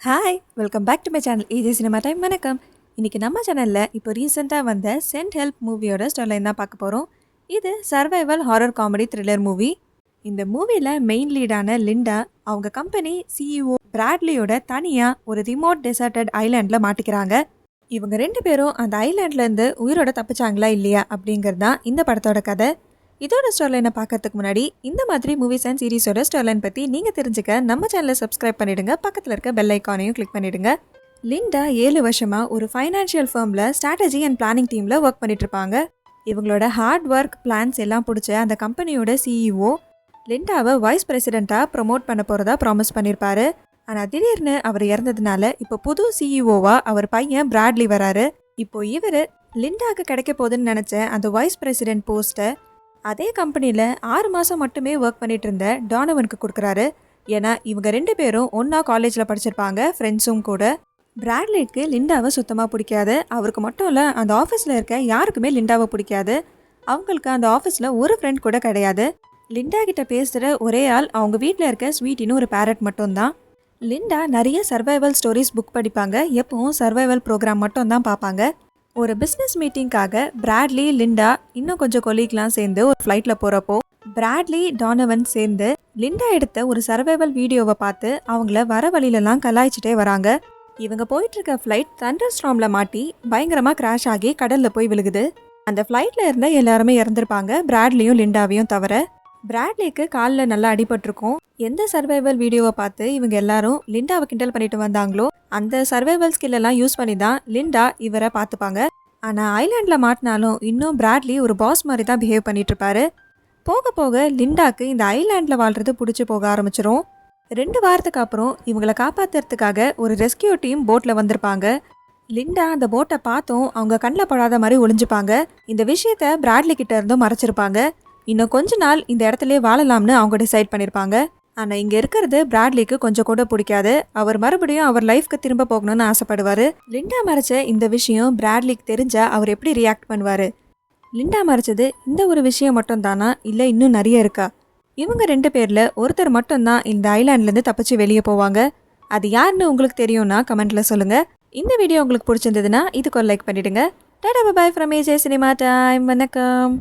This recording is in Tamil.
Hi welcome back to my channel easy cinema time. வணக்கம். இன்றைக்கி நம்ம சேனலில் இப்போ ரீசெண்டாக வந்த சென்ட் ஹெல்ப் மூவியோட ஸ்டோரிலைன் தான் பார்க்க போகிறோம். இது survival horror comedy thriller movie. இந்த மூவியில் மெயின் லீடான லிண்டா அவங்க கம்பெனி சிஇஓ பிராட்லியோட தனியாக ஒரு ரிமோட் டெசர்டட் ஐலாண்டில் மாட்டிக்கிறாங்க. இவங்க 2 பேரும் அந்த ஐலாண்ட்லேருந்து உயிரோட தப்பிச்சாங்களா இல்லையா அப்படிங்கிறது தான் இந்த படத்தோட கதை. இதோட ஸ்டோரிலைனை பார்க்கறதுக்கு முன்னாடி இந்த மாதிரி மூவிஸ் அண்ட் சீரிஸோட ஸ்டோரிலைன் பற்றி நீங்கள் தெரிஞ்சுக்க நம்ம சேனலை சப்ஸ்கிரைப் பண்ணிவிடுங்க. பக்கத்தில் இருக்க பெல் ஐக்கானையும் கிளிக் பண்ணிவிடுங்க. லிண்டா 7 வருஷமாக ஒரு ஃபைனான்ஷியல் ஃபர்மில் ஸ்ட்ராட்டஜி அண்ட் பிளானிங் டீமில் ஒர்க் பண்ணிட்டுருப்பாங்க. இவங்களோட ஹார்ட் ஒர்க் பிளான்ஸ் எல்லாம் பிடிச்ச அந்த கம்பெனியோட சிஇஓ லிண்டாவை வைஸ் பிரசிடெண்ட்டாக ப்ரொமோட் பண்ண போகிறதா ப்ராமிஸ் பண்ணியிருப்பாரு. ஆனால் திடீர்னு அவர் இறந்ததுனால இப்போ புது சிஇஓவாக அவர் பையன் பிராட்லி வராரு. இப்போ இவர் லிண்டாவுக்கு கிடைக்க போகுதுன்னு நினச்ச அந்த வைஸ் பிரசிடென்ட் போஸ்ட்டை அதே கம்பெனியில் 6 மாதம் மட்டுமே ஒர்க் பண்ணிட்டு இருந்த டானவனுக்கு கொடுக்குறாரு. ஏன்னா இவங்க 2 பேரும் ஒன்றா காலேஜில் படிச்சிருப்பாங்க, ஃப்ரெண்ட்ஸும் கூட. பிராட்லிக்கு லிண்டாவை சுத்தமாக பிடிக்காது. அவருக்கு மட்டும் இல்லை, அந்த ஆஃபீஸில் இருக்க யாருக்குமே லிண்டாவை பிடிக்காது. அவங்களுக்கு அந்த ஆஃபீஸில் ஒரு ஃப்ரெண்ட் கூட கிடையாது. லிண்டா கிட்ட பேசுகிற ஒரே ஆள் அவங்க வீட்டில் இருக்க ஸ்வீட்டின்னு ஒரு பேரட் மட்டும்தான். லிண்டா நிறைய சர்வைவல் ஸ்டோரிஸ் புக் படிப்பாங்க. எப்பவும் சர்வைவல் ப்ரோக்ராம் மட்டும்தான் பார்ப்பாங்க. ஒரு பிஸ்னஸ் மீட்டிங்காக பிராட்லி, லிண்டா இன்னும் கொஞ்சம் கொலீக்லாம் சேர்ந்து ஒரு ஃப்ளைட்டில் போகிறப்போ பிராட்லி, டானவன் சேர்ந்து லிண்டா எடுத்த ஒரு சர்வைவல் வீடியோவை பார்த்து அவங்கள வர வழியிலலாம் கலாய்ச்சிட்டே வராங்க. இவங்க போயிட்டுருக்க ஃப்ளைட் தண்டர் ஸ்டார்மில் மாட்டி பயங்கரமாக கிராஷ் ஆகி கடலில் போய் விழுகுது. அந்த ஃப்ளைட்டில் இருந்த எல்லாருமே இறந்துருப்பாங்க, பிராட்லியும் லிண்டாவையும் தவிர. பிராட்லிக்கு காலில் நல்லா அடிபட்டிருக்கும். எந்த சர்வைவல் வீடியோவை பார்த்து இவங்க எல்லாரும் லிண்டாவை கிண்டல் பண்ணிட்டு வந்தாங்களோ அந்த சர்வைவல் ஸ்கில்லெல்லாம் யூஸ் பண்ணி தான் லிண்டா இவரை பார்த்துப்பாங்க. ஆனால் ஐலாண்டில் மாட்டினாலும் இன்னும் பிராட்லி ஒரு பாஸ் மாதிரி தான் பிஹேவ் பண்ணிட்டு இருப்பாரு. போக போக லிண்டாக்கு இந்த ஐலாண்டில் வாழ்றது பிடிச்சி போக ஆரம்பிச்சிரும். 2 வாரத்துக்கு அப்புறம் இவங்களை காப்பாற்றுறதுக்காக ஒரு ரெஸ்கியூ டீம் போட்டில் வந்திருப்பாங்க. லிண்டா அந்த போட்டை பார்த்தும் அவங்க கண்ணில் படாத மாதிரி ஒளிஞ்சுப்பாங்க. இந்த விஷயத்த பிராட்லி கிட்ட இருந்தும் மறைச்சிருப்பாங்க. இன்னும் கொஞ்ச நாள் இந்த இடத்துலயே வாழலாம்னு அவங்க டிசைட் பண்ணியிருப்பாங்க. ஆனால் இங்கே இருக்கிறது பிராட்லிக்கு கொஞ்சம் கூட பிடிக்காது. அவர் மறுபடியும் அவர் லைஃப்க்கு திரும்ப போகணும்னு ஆசைப்படுவார். லிண்டா மறைச்ச இந்த விஷயம் பிராட்லிக்கு தெரிஞ்சா அவர் எப்படி ரியாக்ட் பண்ணுவார்? லிண்டா மறைச்சது இந்த ஒரு விஷயம் மட்டும் தானா, இல்லை இன்னும் நிறைய இருக்கா? இவங்க 2 பேரில் ஒருத்தர் மட்டும்தான் இந்த ஐலாண்ட்லேருந்து தப்பிச்சு வெளியே போவாங்க. அது யாருன்னு உங்களுக்கு தெரியும்னா கமெண்ட்டில் சொல்லுங்கள். இந்த வீடியோ உங்களுக்கு பிடிச்சிருந்ததுன்னா இதுக்கு ஒரு லைக் பண்ணிவிடுங்க. Tata bye from AJ cinema time. வணக்கம்.